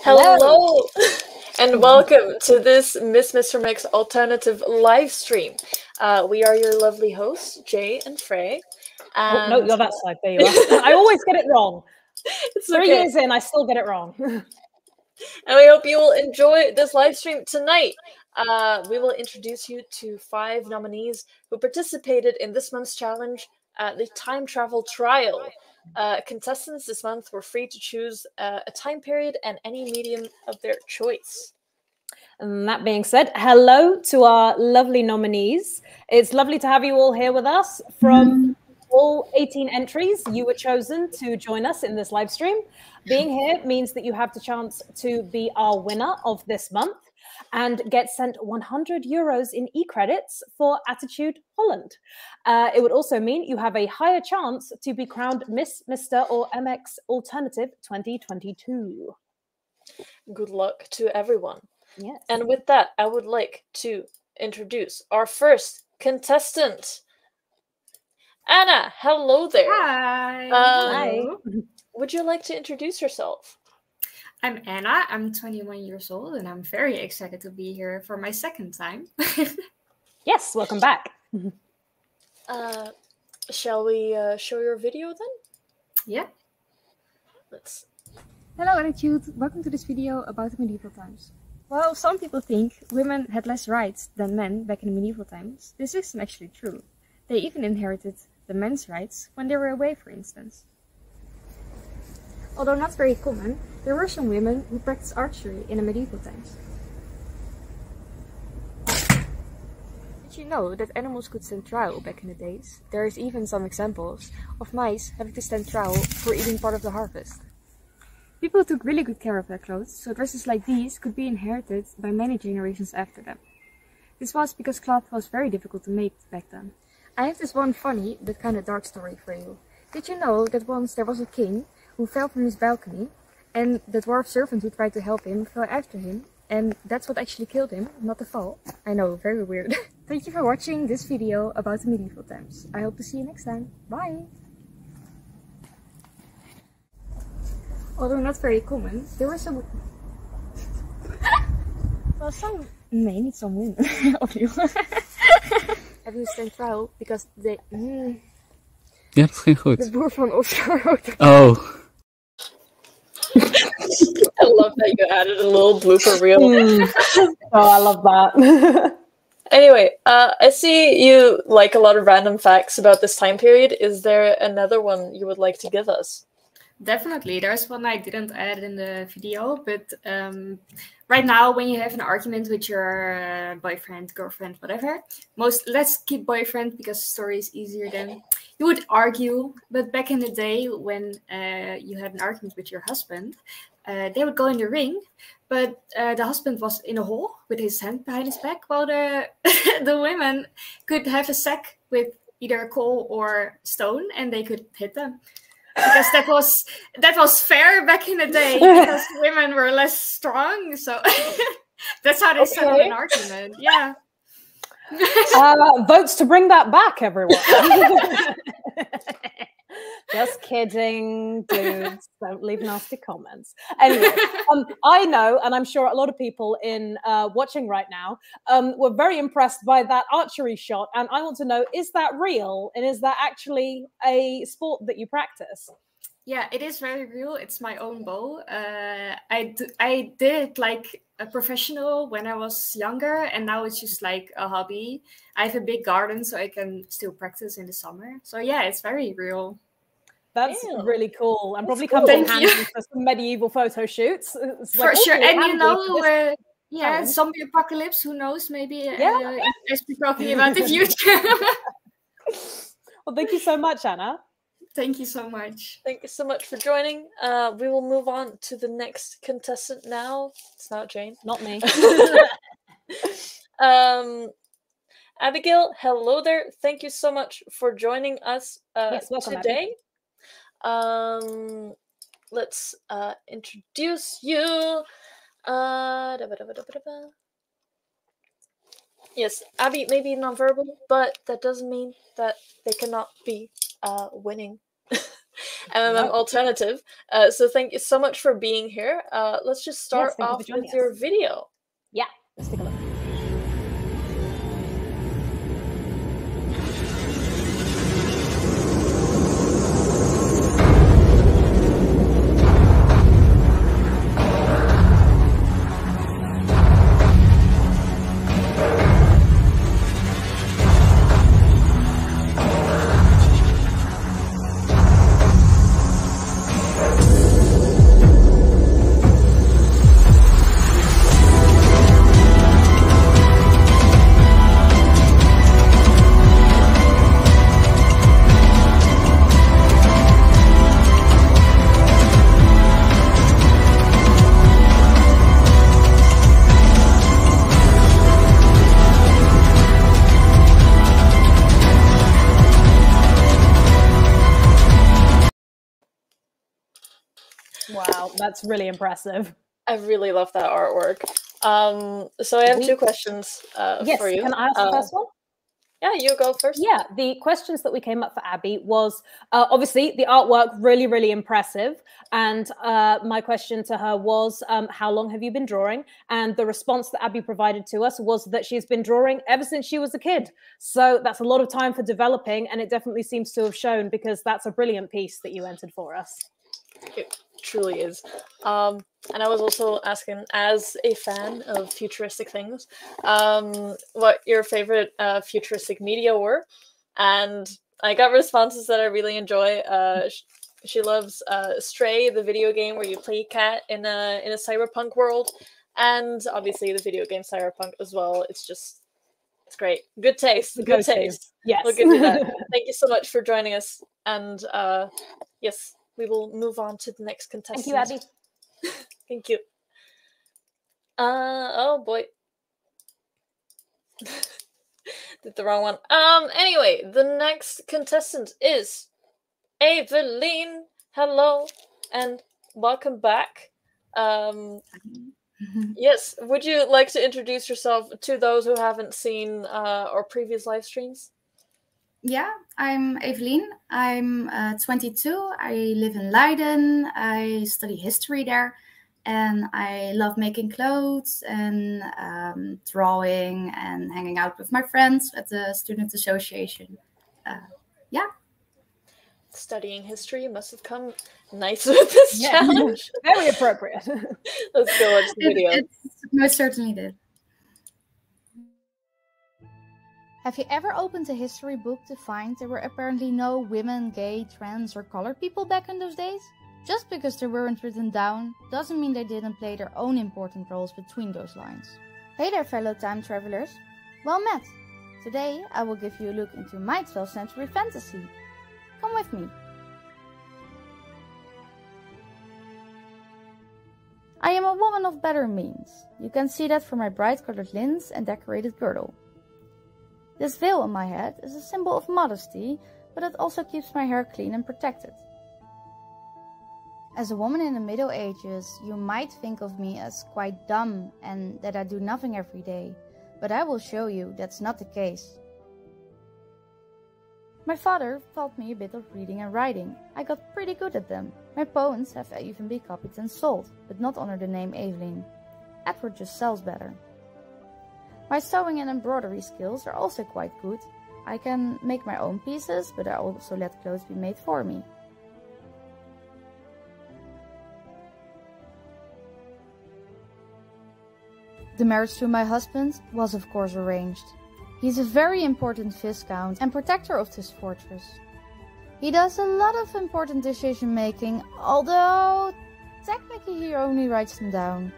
Hello, and welcome to this Miss Mr. Mix alternative live stream. We are your lovely hosts, Jay and Frey. And Oh, no, you're that side. There you are. I always get it wrong. It's 3 years in, I still get it wrong. And we hope you will enjoy this live stream tonight. We will introduce you to 5 nominees who participated in this month's challenge, the Time Travel Trial. Contestants this month were free to choose a time period and any medium of their choice. And that being said, hello to our lovely nominees. It's lovely to have you all here with us. From all 18 entries, you were chosen to join us in this live stream. Being here means that you have the chance to be our winner of this month and get sent 100 euros in e-credits for Attitude Holland. It would also mean you have a higher chance to be crowned Miss, Mr. or MX Alternative 2022. Good luck to everyone. Yes. And with that, I would like to introduce our first contestant. Anna, hello there. Hi. Hi. Would you like to introduce yourself? I'm Anna. I'm 21 years old, and I'm very excited to be here for my second time. Yes, welcome back. Shall we show your video then? Yeah. Let's. Hello Attitude, welcome to this video about the medieval times. While some people think women had less rights than men back in the medieval times, this isn't actually true. They even inherited the men's rights when they were away, for instance. Although not very common, there were some women who practiced archery in the medieval times. Did you know that animals could stand trial back in the days? There is even some examples of mice having to stand trial for eating part of the harvest. People took really good care of their clothes, so dresses like these could be inherited by many generations after them. This was because cloth was very difficult to make back then. I have this one funny but kind of dark story for you. Did you know that once there was a king who fell from his balcony, and the dwarf servant who tried to help him fell after him, and that's what actually killed him, not the fall? I know, very weird. Thank you for watching this video about the medieval times. I hope to see you next time. Bye! Although not very common, there were some... well, some... Nee, niet some women. Opnieuw. Hebben we stand trial because they... Ja, dat ging goed. De boer van Oscar. Oh. I love that you added a little blooper reel. Oh, I love that. Anyway, I see you like a lot of random facts about this time period. Is there another one you would like to give us? Definitely. There's one I didn't add in the video, but right now when you have an argument with your boyfriend, girlfriend, whatever, let's keep boyfriend because the story is easier than you would argue. But back in the day when you had an argument with your husband, they would go in the ring, but the husband was in a hole with his hand behind his back, while the the women could have a sack with either coal or stone and they could hit them. Because that was fair back in the day because women were less strong, so that's how they settled an argument. Yeah. Votes to bring that back, everyone. Just kidding, dudes. Don't leave nasty comments. Anyway, I know, and I'm sure a lot of people in watching right now were very impressed by that archery shot. And I want to know, is that real? And is that actually a sport that you practice? Yeah, it is very real. It's my own bow. I did it like a professional when I was younger, and now it's just like a hobby. I have a big garden, so I can still practice in the summer. So yeah, it's very real. That's really cool, and probably cool. comes in handy for some medieval photo shoots. It's for sure, and you know, yeah, zombie apocalypse. Who knows? Maybe as we're talking about the future. Well, thank you so much, Anna. Thank you so much. Thank you so much for joining. We will move on to the next contestant now. It's not Jane. Not me. Abigail, hello there. Thank you so much for joining us yes, welcome, today. Let's introduce you. Yes, Abby may be nonverbal, but that doesn't mean that they cannot be winning. MMM alternative. So thank you so much for being here. Let's just start off with your video. Yeah, let's take a look. Wow, that's really impressive. I really love that artwork. So I have two questions for you. Can I ask the first one? Yeah, you go first. Yeah, the questions that we came up for Abby was, obviously, the artwork, really, really impressive. And my question to her was, how long have you been drawing? And the response that Abby provided to us was that she's been drawing ever since she was a kid. So that's a lot of time for developing, and it definitely seems to have shown, because that's a brilliant piece that you entered for us. It truly is. And I was also asking, as a fan of futuristic things, what your favorite futuristic media were, and I got responses that I really enjoy. She loves Stray, the video game where you play cat in a cyberpunk world, and obviously the video game Cyberpunk as well. It's great. Good taste. Good taste. Yes. We'll give you that. Thank you so much for joining us, and yes. We will move on to the next contestant. Thank you, Abby. Thank you. Oh boy. Did the wrong one. Anyway, the next contestant is Evelyn. Hello and welcome back. Yes, would you like to introduce yourself to those who haven't seen our previous live streams? Yeah, I'm Evelyn. I'm 22. I live in Leiden. I study history there, and I love making clothes and drawing and hanging out with my friends at the student association. Yeah. Studying history must have come nice with this challenge. Very appropriate. Let's go watch the video. It most certainly did. Have you ever opened a history book to find there were apparently no women, gay, trans or colored people back in those days? Just because they weren't written down doesn't mean they didn't play their own important roles between those lines. Hey there fellow time travelers, well met! Today I will give you a look into my 12th century fantasy. Come with me. I am a woman of better means. You can see that from my bright colored linens and decorated girdle. This veil on my head is a symbol of modesty, but it also keeps my hair clean and protected. As a woman in the Middle Ages, you might think of me as quite dumb and that I do nothing every day, but I will show you that's not the case. My father taught me a bit of reading and writing. I got pretty good at them. My poems have even been copied and sold, but not under the name Evelyn. Edward just sells better. My sewing and embroidery skills are also quite good. I can make my own pieces, but I also let clothes be made for me. The marriage to my husband was of course arranged. He's a very important viscount and protector of this fortress. He does a lot of important decision making, although technically he only writes them down.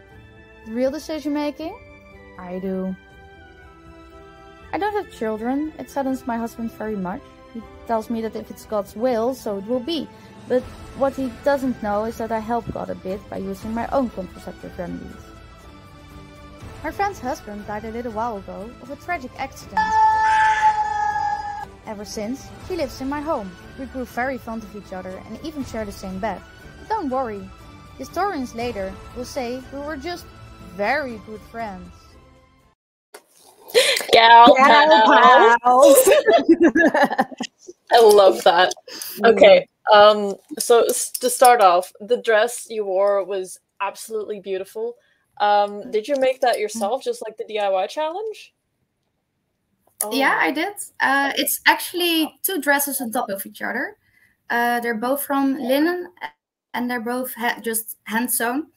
The real decision making? I do. I don't have children. It saddens my husband very much. He tells me that if it's God's will, so it will be. But what he doesn't know is that I help God a bit by using my own contraceptive remedies. My friend's husband died a little while ago of a tragic accident. Ever since, he lives in my home. We grew very fond of each other and even share the same bed. But don't worry, historians later will say we were just very good friends. Gal pals. I love that. Okay, So to start off, the dress you wore was absolutely beautiful. Did you make that yourself, just like the DIY challenge? Oh. Yeah, I did. It's actually two dresses on top of each other. They're both from linen, and they're both just hand sewn,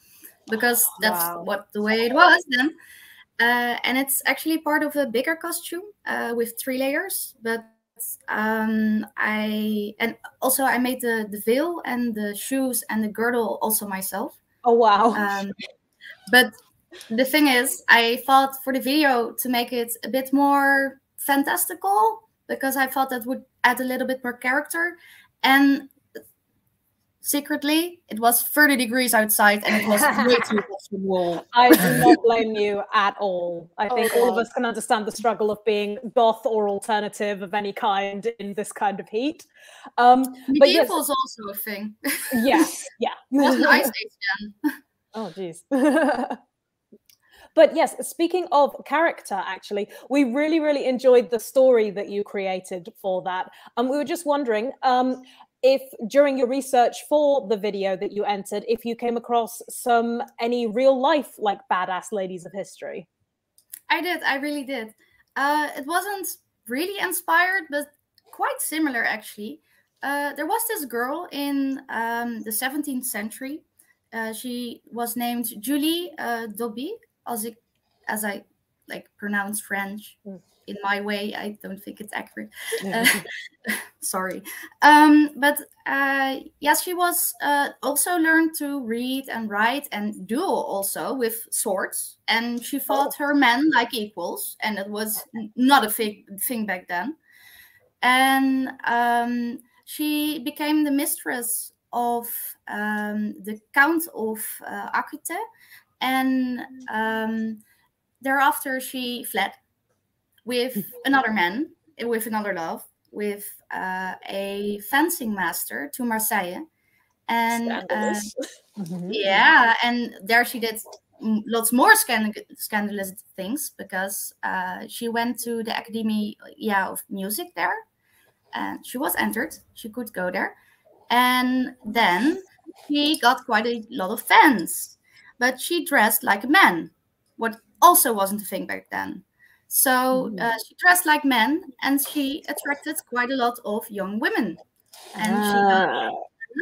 because that's what the way it was then. And it's actually part of a bigger costume with 3 layers. But I made the veil and the shoes and the girdle also myself. Oh wow! But the thing is, I thought for the video to make it a bit more fantastical, because I thought that would add a little bit more character. And secretly, it was 30 degrees outside and it was way too hot for the wall. I do not blame you at all. I think all of us can understand the struggle of being goth or alternative of any kind in this kind of heat. Medieval is also a thing. Yes, yeah. It wasn't Ice Age then. Oh, geez. But yes, speaking of character, actually, we really, really enjoyed the story that you created for that. We were just wondering if during your research for the video that you entered, if you came across any real life like badass ladies of history. I did. I really did. It wasn't really inspired, but quite similar actually. There was this girl in the 17th century. She was named Julie Dobby, as I like pronounce French in my way. I don't think it's accurate. Sorry. But yes, she was also learned to read and write and duel also with swords. And she fought her men like equals. And it was not a thing back then. And she became the mistress of the Count of Aquitaine. And thereafter she fled with another man, with another love, with a fencing master to Marseille. And yeah, and there she did lots more scandalous things, because she went to the Academy of Music there, and she was entered. She could go there. And then she got quite a lot of fans, but she dressed like a man, what also wasn't a thing back then. So she dressed like men, and she attracted quite a lot of young women. And she got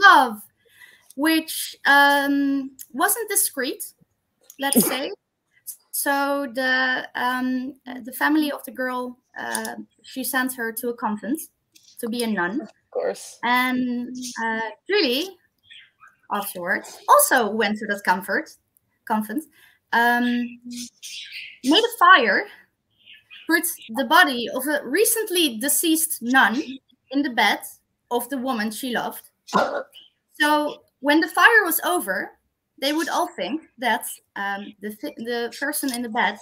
love, which wasn't discreet, let's say. So the family of the girl, she sent her to a convent to be a nun. Of course. And Julie, afterwards, also went to that convent, made a fire, put the body of a recently deceased nun in the bed of the woman she loved. So when the fire was over, they would all think that the person in the bed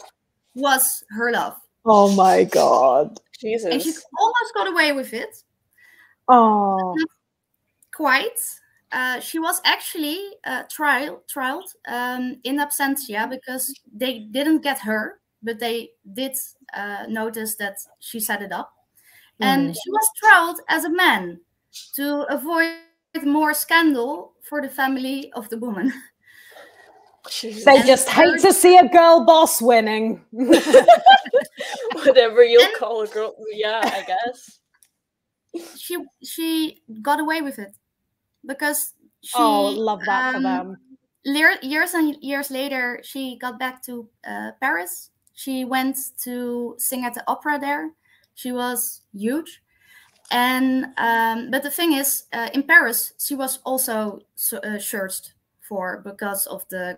was her love. Oh my God. Jesus. And she almost got away with it. Oh. Not quite. She was actually trialed in absentia, because they didn't get her, but they did notice that she set it up. And she was trialed as a man to avoid more scandal for the family of the woman. They just hate to see a girl boss winning. Whatever you'll call a girl. Yeah, I guess. She got away with it, because she love that for them. Years and years later, she got back to Paris. She went to sing at the opera there. She was huge. And but the thing is, in Paris, she was also searched for because of the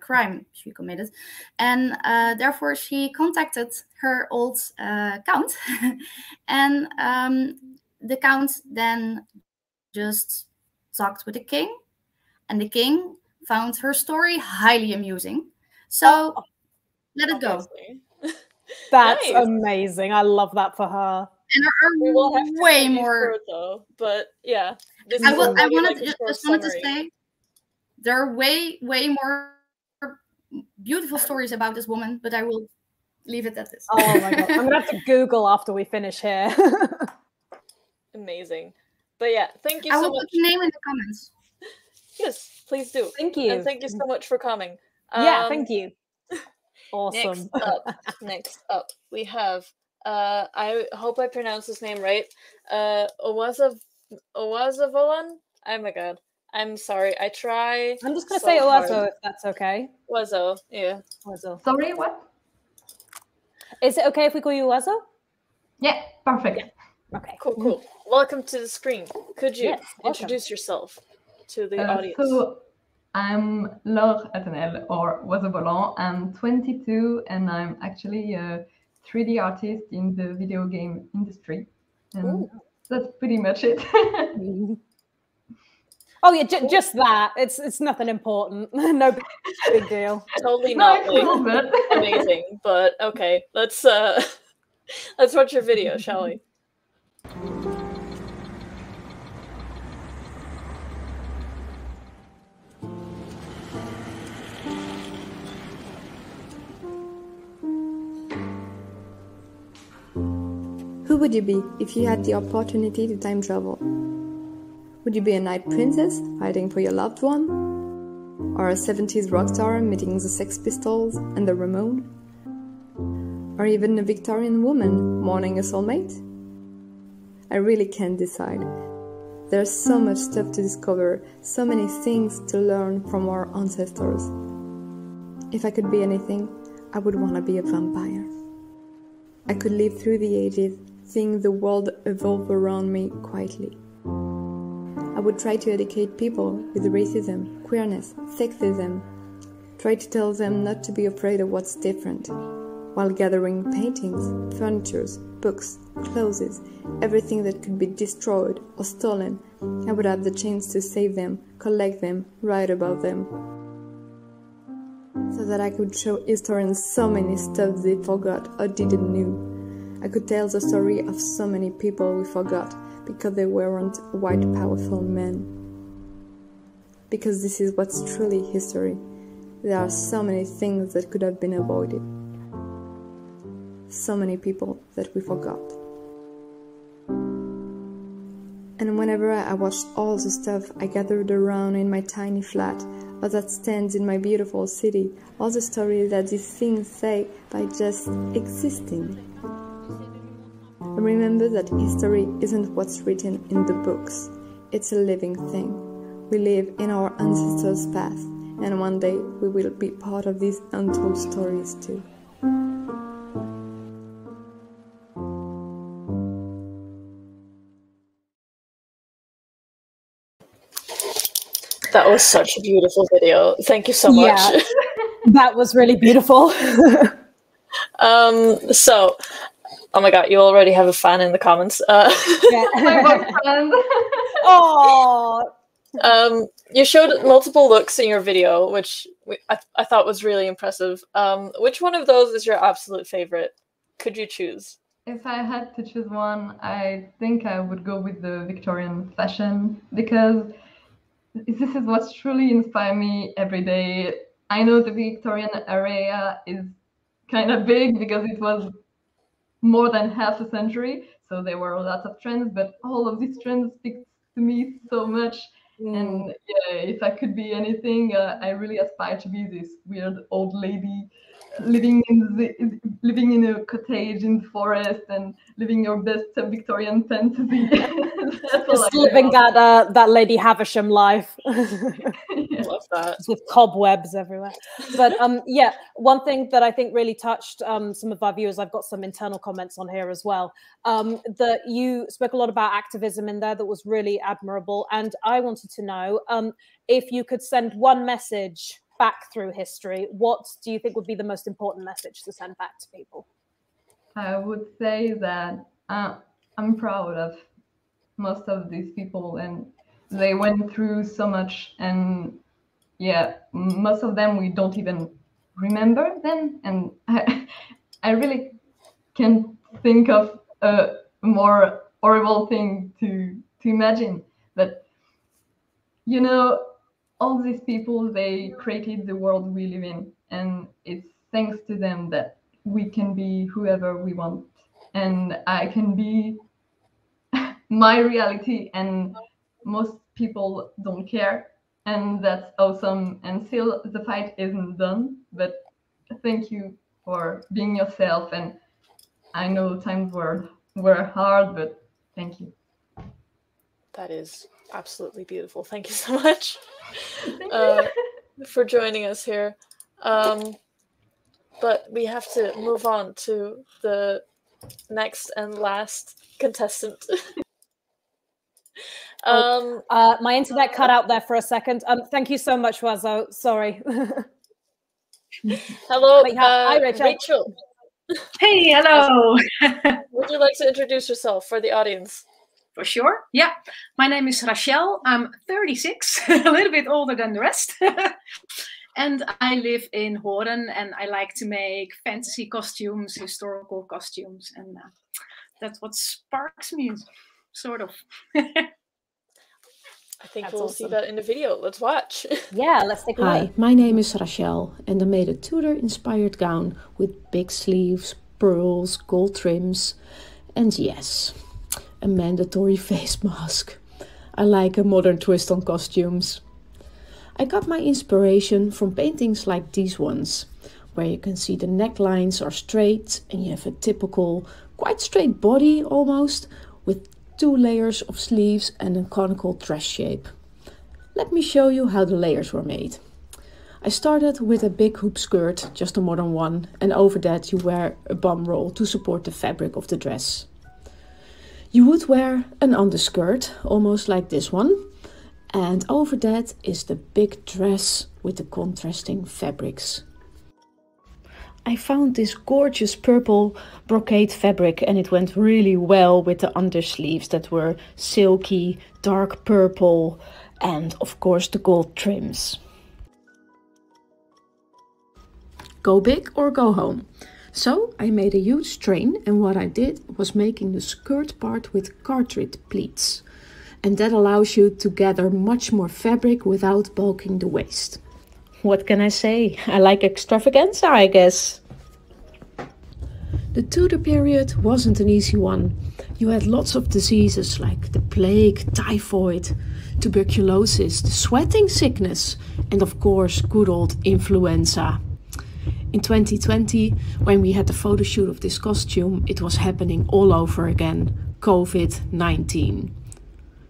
crime she committed, and therefore she contacted her old count, and the count then just talked with the king, and the king found her story highly amusing, so let it go. That's amazing. I love that for her. And there are way more, though, but yeah, I wanted to say there are way more beautiful stories about this woman, but I will leave it at this. Oh my God. I'm gonna have to Google after we finish here. Amazing. But yeah, thank you I so will much. put the name in the comments. Yes, please do. Thank you. And thank you so much for coming. Yeah, thank you. Awesome. Next up, we have, I hope I pronounced his name right, Owazavolan? Oh my god. I'm sorry. I try. I'm just going to so say hard. Oazo if that's okay. Wazo, yeah. Oazo. Sorry, what? Is it okay if we call you Oazo? Yeah, perfect. Yeah. Okay. Cool. Welcome to the screen. Could you Yes, introduce yourself to the audience? So I'm Laure Attenel, or Oiseau Volant. I'm 22 and I'm actually a 3D artist in the video game industry. And that's pretty much it. Oh yeah, just that. It's nothing important. No big deal. Totally not cool, but... amazing, but okay. Let's watch your video, shall we? Who would you be if you had the opportunity to time travel? Would you be a night princess fighting for your loved one? Or a 70s rock star meeting the Sex Pistols and the Ramones? Or even a Victorian woman mourning a soulmate? I really can't decide. There's so much stuff to discover, so many things to learn from our ancestors. If I could be anything, I would want to be a vampire. I could live through the ages, seeing the world evolve around me quietly. I would try to educate people with racism, queerness, sexism. Try to tell them not to be afraid of what's different. While gathering paintings, furniture, books, clothes, everything that could be destroyed or stolen, I would have the chance to save them, collect them, write about them. So that I could show historians so many stuff they forgot or didn't know. I could tell the story of so many people we forgot because they weren't white powerful men. Because this is what's truly history. There are so many things that could have been avoided. So many people that we forgot. And whenever I watched all the stuff I gathered around in my tiny flat, or that stands in my beautiful city, all the stories that these things say by just existing, I remember that history isn't what's written in the books. It's a living thing. We live in our ancestors' past, and one day we will be part of these untold stories too. That was such a beautiful video. Thank you so much. Yeah, that was really beautiful. So, oh my god, you already have a fan in the comments. My boyfriend. Oh. You showed multiple looks in your video, which I thought was really impressive. Which one of those is your absolute favorite? Could you choose? If I had to choose one, I think I would go with the Victorian fashion, because this is what's truly inspired me every day. I know the Victorian area is kind of big because it was more than half a century, so there were a lot of trends, but all of these trends speak to me so much. And yeah, if I could be anything, I really aspire to be this weird old lady living in a cottage in the forest and living your best Victorian fantasy. Just living that Lady Havisham life. Yeah. Love that. Just with cobwebs everywhere. But yeah, one thing that I think really touched some of our viewers, I've got some internal comments on here as well, that you spoke a lot about activism in there that was really admirable. And I wanted to know if you could send one message back through history, what do you think would be the most important message to send back to people? I would say that I'm proud of most of these people, and they went through so much, and yeah, most of them we don't even remember them, and I really can't think of a more horrible thing to imagine. But you know, all these people, they created the world we live in, and it's thanks to them that we can be whoever we want. And I can be my reality, and most people don't care, and that's awesome. And still, the fight isn't done. But thank you for being yourself. And I know times were hard, but thank you. That is absolutely beautiful. Thank you so much Thank you. for joining us here. But we have to move on to the next and last contestant. My internet cut out there for a second. Thank you so much, Wazo. Sorry. Hello, hi, Rachel. Rachel. Hey, hello. Would you like to introduce yourself for the audience? For sure. Yeah. My name is Rachel. I'm 36, a little bit older than the rest. And I live in Horen, and I like to make fantasy costumes, historical costumes. And that's what sparks me, sort of. I think we'll see that in the video. Let's watch. Yeah, let's take a look. Hi, my name is Rachel, and I made a Tudor-inspired gown with big sleeves, pearls, gold trims, and yes, a mandatory face mask. I like a modern twist on costumes. I got my inspiration from paintings like these ones, where you can see the necklines are straight and you have a typical, quite straight body almost, with 2 layers of sleeves and a conical dress shape. Let me show you how the layers were made. I started with a big hoop skirt, just a modern one, and over that you wear a bum roll to support the fabric of the dress. You would wear an underskirt, almost like this one, and over that is the big dress with the contrasting fabrics. I found this gorgeous purple brocade fabric, and it went really well with the undersleeves that were silky, dark purple, and of course the gold trims. Go big or go home. So I made a huge train, and what I did was making the skirt part with cartridge pleats. And that allows you to gather much more fabric without bulking the waist. What can I say? I like extravaganza, I guess. The Tudor period wasn't an easy one. You had lots of diseases like the plague, typhoid, tuberculosis, the sweating sickness, and of course good old influenza. In 2020, when we had the photo shoot of this costume, it was happening all over again, COVID-19.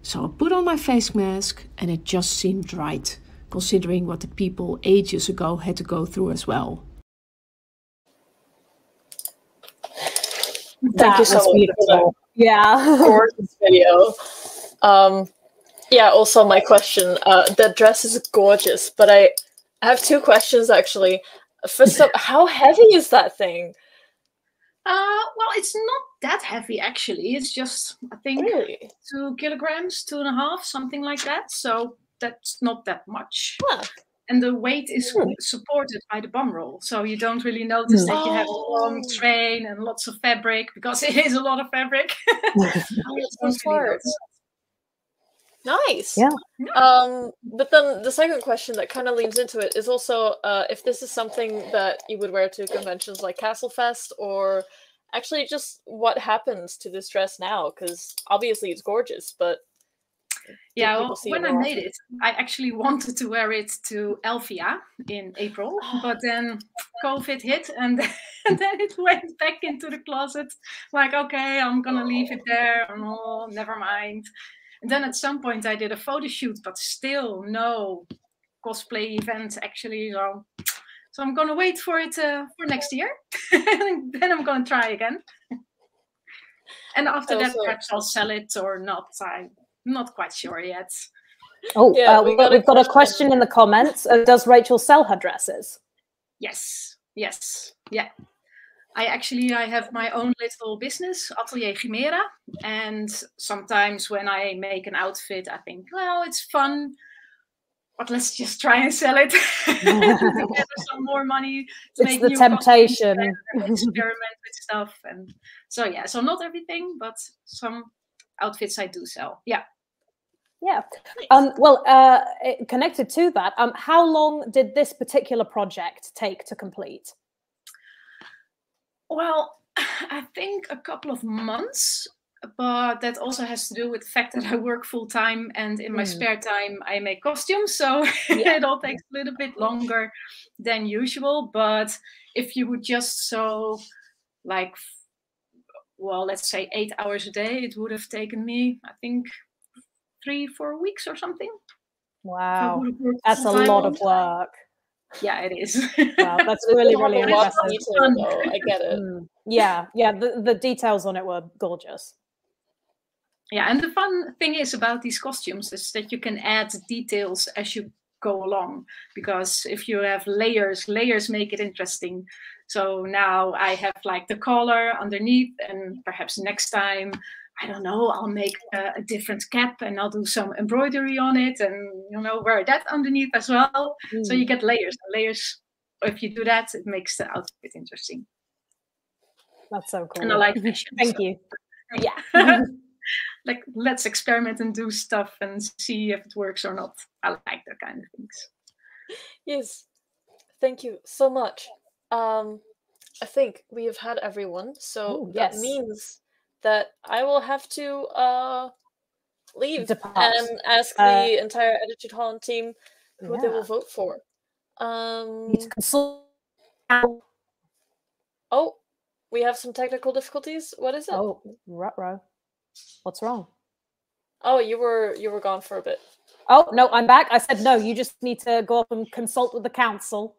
So I put on my face mask and it just seemed right, considering what the people ages ago had to go through as well. Thank you so much for that. Yeah. Gorgeous video. Yeah, also my question, the dress is gorgeous, but I have 2 questions actually. First up, how heavy is that thing? Well, it's not that heavy actually. It's just, I think, 2 kilograms, 2.5, something like that. So that's not that much. Huh. And the weight is supported by the bum roll. So you don't really notice that you have a long train and lots of fabric, because it is a lot of fabric. That's so smart. Nice. Yeah. But then the second question that kind of leans into it is also if this is something that you would wear to conventions like Castlefest, or actually just what happens to this dress now, because obviously it's gorgeous, but yeah, well, when I made it, I actually wanted to wear it to Elfia in April, but then COVID hit, and then it went back into the closet. Like, okay, I'm gonna leave it there. Oh, never mind. And then at some point I did a photo shoot, but still no cosplay event actually. So I'm gonna wait for it for next year, and then I'm gonna try again. And after that, perhaps I'll sell it or not. I'm not quite sure yet. Oh, yeah, we've got a question in the comments. Does Rachel sell her dresses? Yes, yeah. I have my own little business, Atelier Chimera, and sometimes when I make an outfit, I think, well, it's fun, but let's just try and sell it to get some more money. To it's the temptation. Experiment with stuff, and so yeah. So not everything, but some outfits I do sell. Yeah. Yeah. Well, connected to that, how long did this particular project take to complete? Well, I think a couple of months. but that also has to do with the fact that I work full time, and in my spare time I make costumes, so it all takes a little bit longer than usual. But if you would just sew like, well, let's say 8 hours a day, it would have taken me, I think, 3-4 weeks or something. Wow, that's a lot of work. Yeah, it is. Wow, that's really, really impressive. Though. I get it. Yeah, the details on it were gorgeous. Yeah, and the fun thing is about these costumes is that you can add details as you go along, because if you have layers make it interesting. So now I have like the collar underneath, and perhaps next time, I don't know, I'll make a different cap and I'll do some embroidery on it and, you know, wear that underneath as well. So you get layers and layers. If you do that, it makes the outfit interesting. That's so cool. And I like fashion. Thank you. Yeah. Like, let's experiment and do stuff and see if it works or not. I like that kind of things. Yes. Thank you so much. I think we have had everyone, so that means that I will have to leave and ask the entire Attitude Holland team who they will vote for. Oh, we have some technical difficulties. What is it? Oh, ruh-roh. What's wrong? Oh, you were gone for a bit. Oh, no, I'm back. I said no, you just need to go up and consult with the council.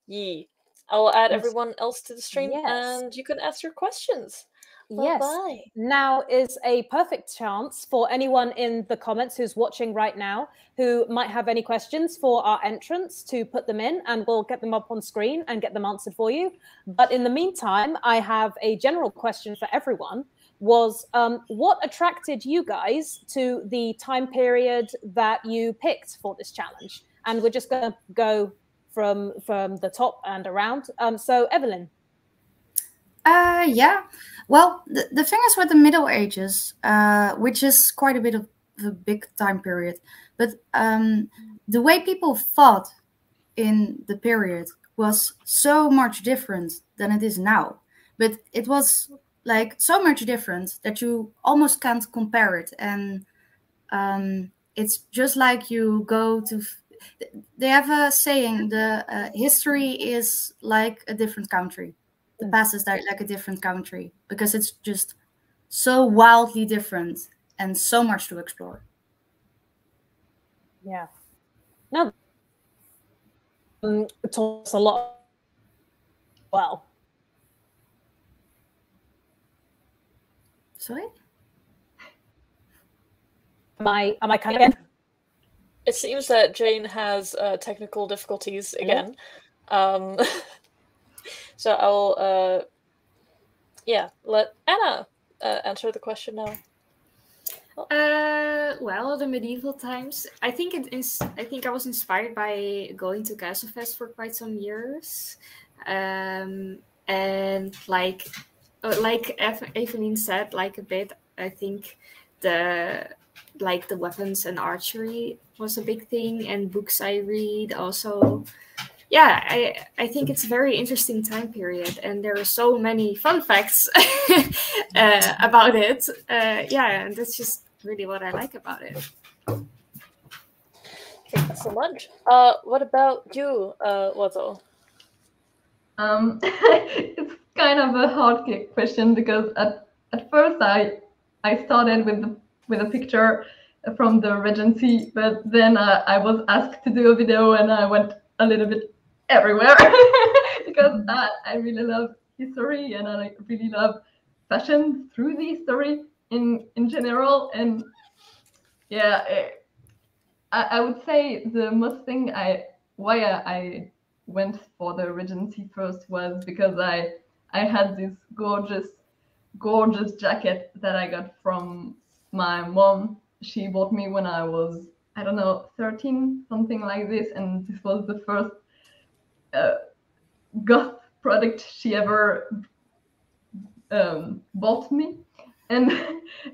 Yee. I will add everyone else to the stream and you can ask your questions. Yes. Bye-bye. Now is a perfect chance for anyone in the comments who's watching right now who might have any questions for our entrants to put them in, and we'll get them up on screen and get them answered for you. But in the meantime, I have a general question for everyone. Was what attracted you guys to the time period that you picked for this challenge? And we're just going to go from the top and around. So Evelyn. Yeah. Well, the thing is with the Middle Ages, which is quite a bit of a big time period, but the way people thought in the period was so much different than it is now. But it was like so much different that you almost can't compare it. And it's just like you go to... They have a saying, the history is like a different country. The past is like a different country, because it's just so wildly different and so much to explore. Yeah. No. It talks a lot. Well. Sorry? Am I coming in? It seems that Jane has technical difficulties again. So I'll let Anna answer the question now. Well, the medieval times. I think I was inspired by going to Castlefest for quite some years, and like Evelyn said, like a bit. I think the weapons and archery was a big thing, and books I read also. Yeah, I think it's a very interesting time period, and there are so many fun facts about it. Yeah, and that's just really what I like about it. Thank you so much. What about you, Wazo? It's kind of a hard question, because at first I started with a picture from the Regency, but then I was asked to do a video, and I went a little bit everywhere because I really love history, and I really love fashion through the history in general. And yeah, I would say the most thing why I went for the Regency first was because I had this gorgeous jacket that I got from my mom. She bought me when I was, I don't know, 13, something like this, and this was the first goth product she ever bought me, and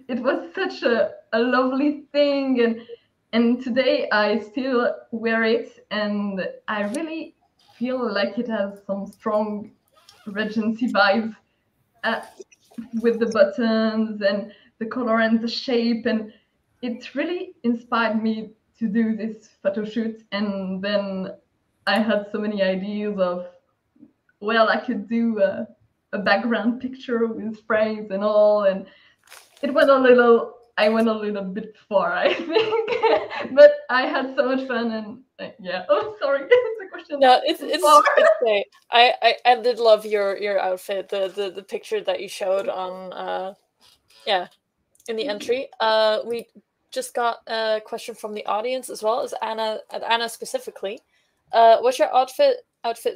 it was such a lovely thing, and today I still wear it, and I really feel like it has some strong Regency vibes with the buttons, and the color and the shape, and it really inspired me to do this photo shoot. And then I had so many ideas of, well, I could do a background picture with frames and all, and I went a little bit far, I think. But I had so much fun, and yeah. Oh, sorry, it's a question. No, it's great. I did love your outfit, the picture that you showed on in the entry. We just got a question from the audience as well as Anna specifically. Was your outfit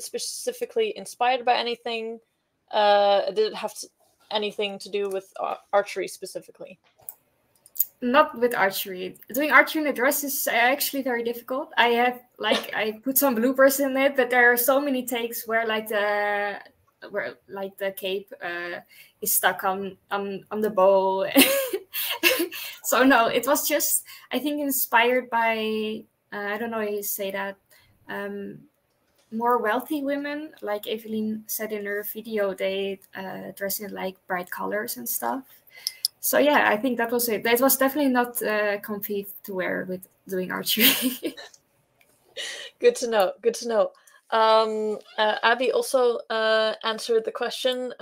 specifically inspired by anything? Did it have anything to do with archery specifically? Not with archery. Doing archery in a dress is actually very difficult. I put some bloopers in it, but there are so many takes where the cape is stuck on the bow. So no, it was just, I think, inspired by I don't know how you say that, more wealthy women, like Evelyn said in her video. They dress in like bright colors and stuff. So yeah, I think that was it. That was definitely not comfy to wear with doing archery. Good to know. Good to know. Abby also answered the question,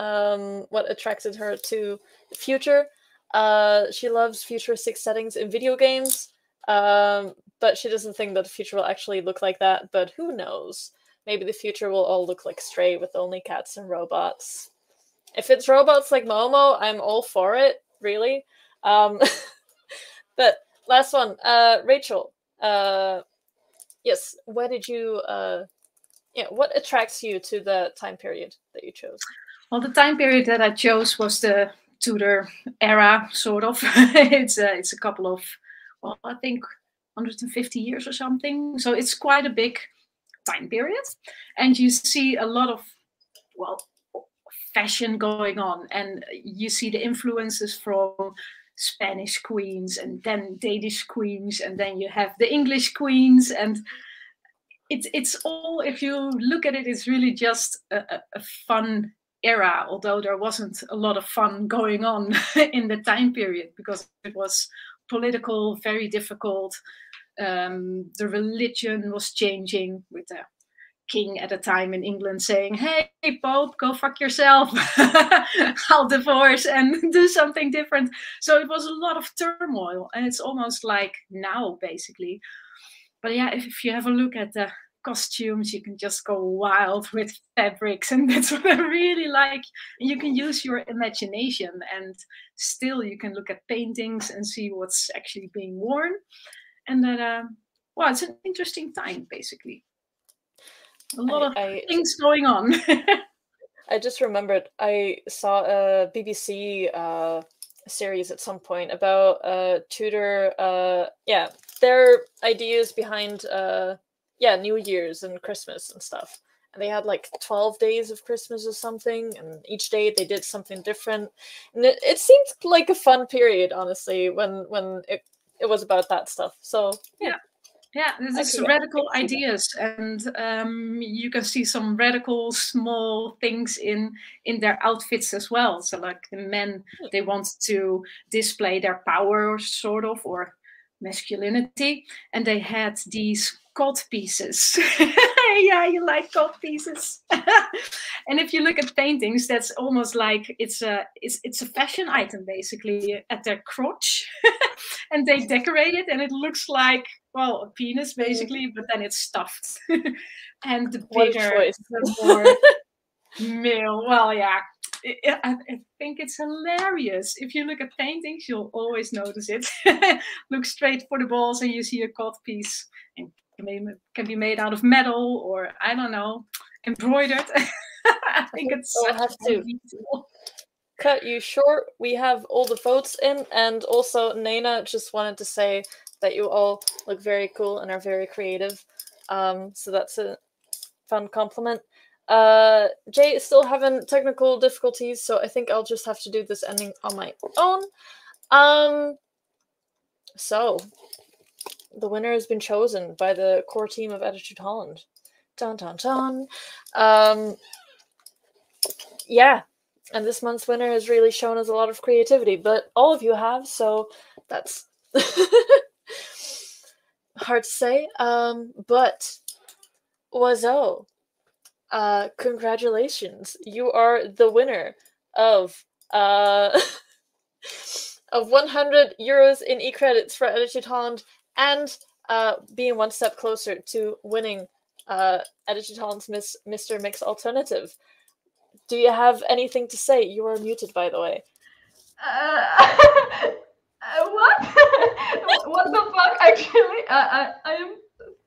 what attracted her to the future. She loves futuristic settings in video games, but she doesn't think that the future will actually look like that. But who knows? Maybe the future will all look like Stray with only cats and robots. If it's robots like Momo, I'm all for it, really. But last one, Rachel. Yes, where did you... what attracts you to the time period that you chose? Well, the time period that I chose was the Tudor era, sort of. It's a couple of, well, I think 150 years or something. So it's quite a big time period. And you see a lot of, well, fashion going on. And you see the influences from Spanish queens and then Danish queens. And then you have the English queens. And it's all, if you look at it, it's really just a fun era, although there wasn't a lot of fun going on in the time period because it was political, very difficult. The religion was changing with the king at a time in England saying, hey, Pope, go fuck yourself. I'll divorce and do something different. So it was a lot of turmoil, and it's almost like now, basically. But yeah, if you have a look at the costumes, you can just go wild with fabrics, and that's what I really like. And you can use your imagination, and still you can look at paintings and see what's actually being worn. And that, well, it's an interesting time, basically. A lot of things going on. I just remembered I saw a BBC series at some point about Tudor, their ideas behind New Year's and Christmas and stuff. And they had like 12 days of Christmas or something, and each day they did something different. And it seemed like a fun period, honestly, when it was about that stuff. So yeah, this is radical ideas, and you can see some radical small things in their outfits as well. So like the men, they want to display their power, sort of, or masculinity, and they had these cod pieces. Yeah, you like cod pieces. And if you look at paintings, that's almost like it's a fashion item, basically, at their crotch. And they decorate it, and it looks like, well, a penis, basically, but then it's stuffed. And the bigger, the more male. Well, yeah, I think it's hilarious. If you look at paintings, you'll always notice it. Look straight for the balls, and you see a cod piece. And can be made out of metal, or I don't know, embroidered. I think it's so. I have to cut you short. We have all the votes in, and also Nena just wanted to say that you all look very cool and are very creative. So that's a fun compliment. Jay is still having technical difficulties, so I think I'll just have to do this ending on my own. So the winner has been chosen by the core team of Attitude Holland. Dun dun dun. Yeah. And this month's winner has really shown us a lot of creativity, but all of you have, so that's hard to say. But Oiseau, congratulations. You are the winner of of 100 euros in e-credits for Attitude Holland, and being one step closer to winning Attitude Holland's Mr. Mix Alternative. Do you have anything to say? You are muted, by the way. What? What the fuck? Actually, I am.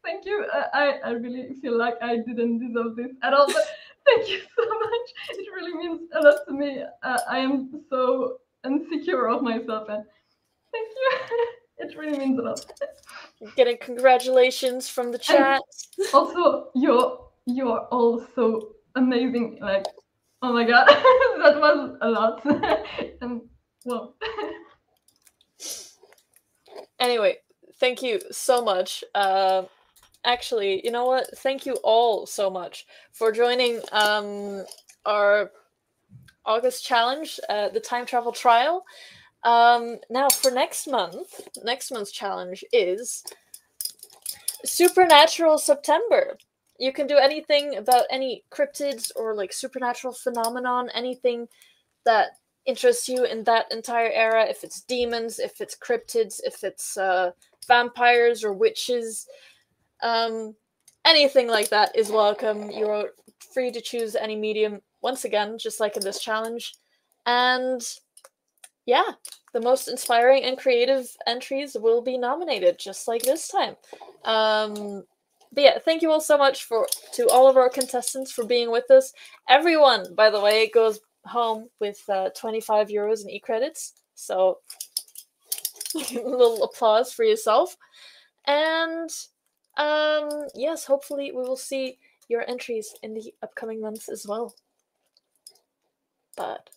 Thank you. I really feel like I didn't deserve this at all. But thank you so much. It really means a lot to me. I am so insecure of myself, and thank you. It really means a lot. Getting congratulations from the chat. And also, you're all so amazing. Like, oh my god, that was a lot. And well. Anyway, thank you so much. Actually, you know what? Thank you all so much for joining our August challenge, the time travel trial. Now for next month's challenge is Supernatural September. You can do anything about any cryptids or like supernatural phenomenon, anything that interests you in that entire era. If it's demons, if it's cryptids, if it's vampires or witches, anything like that is welcome. You're free to choose any medium, once again, just like in this challenge. And yeah, the most inspiring and creative entries will be nominated, just like this time. But yeah, thank you all so much to all of our contestants for being with us. Everyone, by the way, goes home with 25 euros in e-credits. So a little applause for yourself. And yes, hopefully we will see your entries in the upcoming months as well. But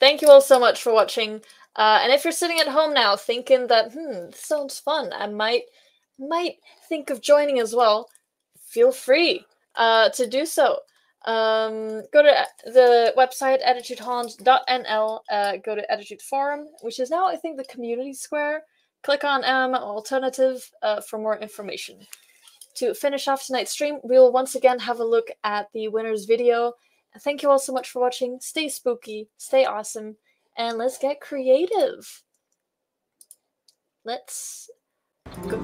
thank you all so much for watching. And if you're sitting at home now thinking that, this sounds fun, I might think of joining as well, feel free to do so. Go to the website attitudeholland.nl, go to Attitude Forum, which is now, I think, the community square. Click on Alternative for more information. To finish off tonight's stream, we will once again have a look at the winner's video. Thank you all so much for watching. Stay spooky, stay awesome, and let's get creative. Let's go.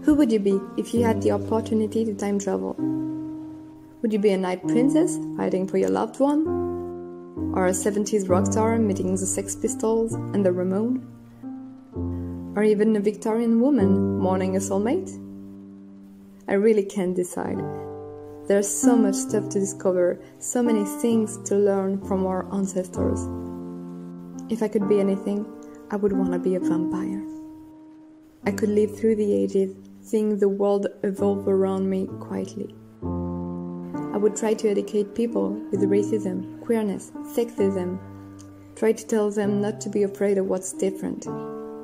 Who would you be if you had the opportunity to time travel? Would you be a night princess fighting for your loved one? Or a 70s rock star meeting the Sex Pistols and the Ramones? Or even a Victorian woman mourning a soulmate? I really can't decide. There's so much stuff to discover, so many things to learn from our ancestors. If I could be anything, I would want to be a vampire. I could live through the ages, seeing the world evolve around me quietly. I would try to educate people with racism, queerness, sexism, try to tell them not to be afraid of what's different,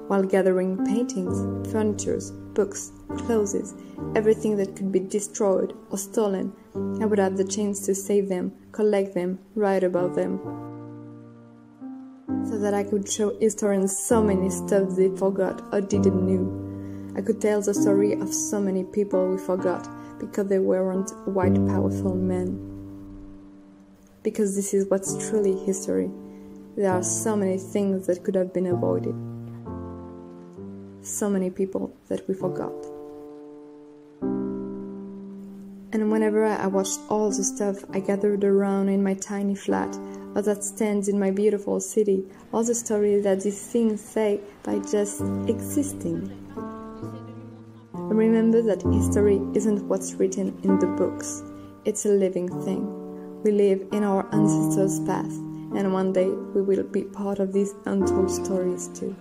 while gathering paintings, furnitures, books, clothes, everything that could be destroyed or stolen. I would have the chance to save them, collect them, write about them, so that I could show historians so many stuff they forgot or didn't know. I could tell the story of so many people we forgot because they weren't white powerful men. Because this is what's truly history. There are so many things that could have been avoided. So many people that we forgot. And whenever I watched all the stuff I gathered around in my tiny flat, or that stands in my beautiful city, all the stories that these things say by just existing, I remember that history isn't what's written in the books, it's a living thing. We live in our ancestors' past, and one day we will be part of these untold stories too.